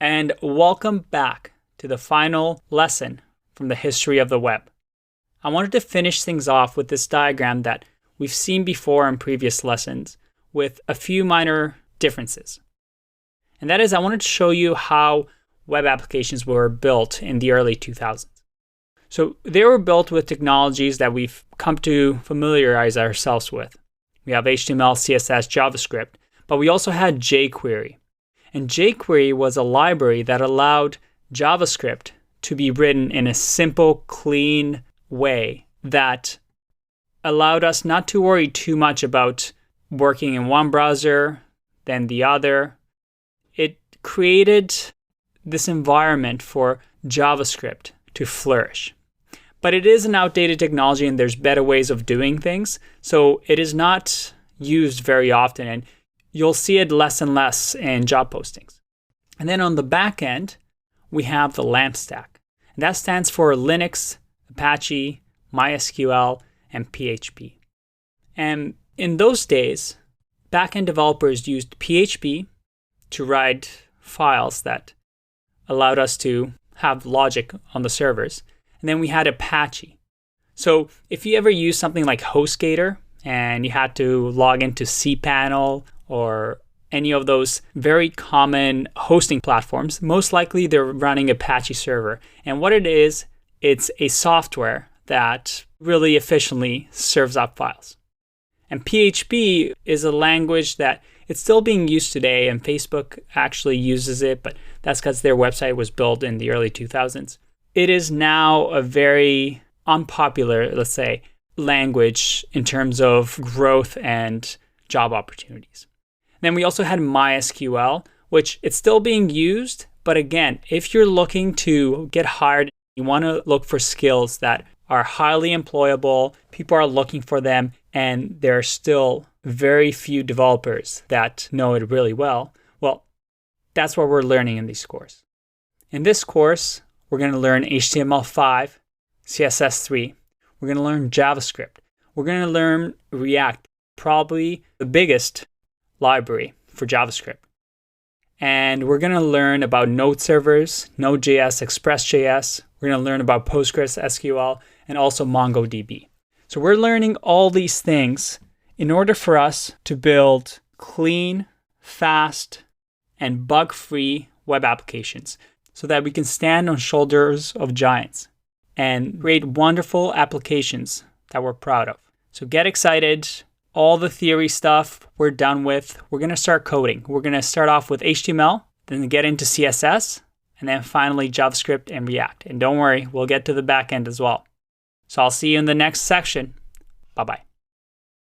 and welcome back to the final lesson from the history of the web. I wanted to finish things off with this diagram that we've seen before in previous lessons with a few minor differences. And that is, I wanted to show you how web applications were built in the early 2000s. So they were built with technologies that we've come to familiarize ourselves with. We have HTML, CSS, JavaScript, but we also had jQuery. And jQuery was a library that allowed JavaScript to be written in a simple, clean way that allowed us not to worry too much about working in one browser, then the other. It created this environment for JavaScript to flourish. But it is an outdated technology and there's better ways of doing things. So it is not used very often, and you'll see it less and less in job postings. And then on the back end, we have the LAMP stack. And that stands for Linux, Apache, MySQL, and PHP. And in those days, backend developers used PHP to write files that allowed us to have logic on the servers. And then we had Apache. So if you ever use something like HostGator and you had to log into cPanel or any of those very common hosting platforms, most likely they're running Apache server. And what it is, it's a software that really efficiently serves up files. And PHP is a language that it's still being used today, and Facebook actually uses it, but that's because their website was built in the early 2000s. It is now a very unpopular, let's say, language in terms of growth and job opportunities. Then we also had MySQL, which it's still being used. But again, if you're looking to get hired, you want to look for skills that are highly employable, people are looking for them, and there are still very few developers that know it really well. Well, that's what we're learning in this course. In this course, we're going to learn HTML5, CSS3. We're going to learn JavaScript. We're going to learn React, probably the biggest library for JavaScript. And we're going to learn about node servers, Node.js, Express.js. We're going to learn about PostgreSQL and also MongoDB. So we're learning all these things in order for us to build clean, fast, and bug-free web applications so that we can stand on shoulders of giants and create wonderful applications that we're proud of. So get excited. All the theory stuff we're done with. We're going to start coding. We're going to start off with HTML, then get into CSS, and then finally JavaScript and React. And don't worry, we'll get to the back end as well. So I'll see you in the next section. Bye-bye.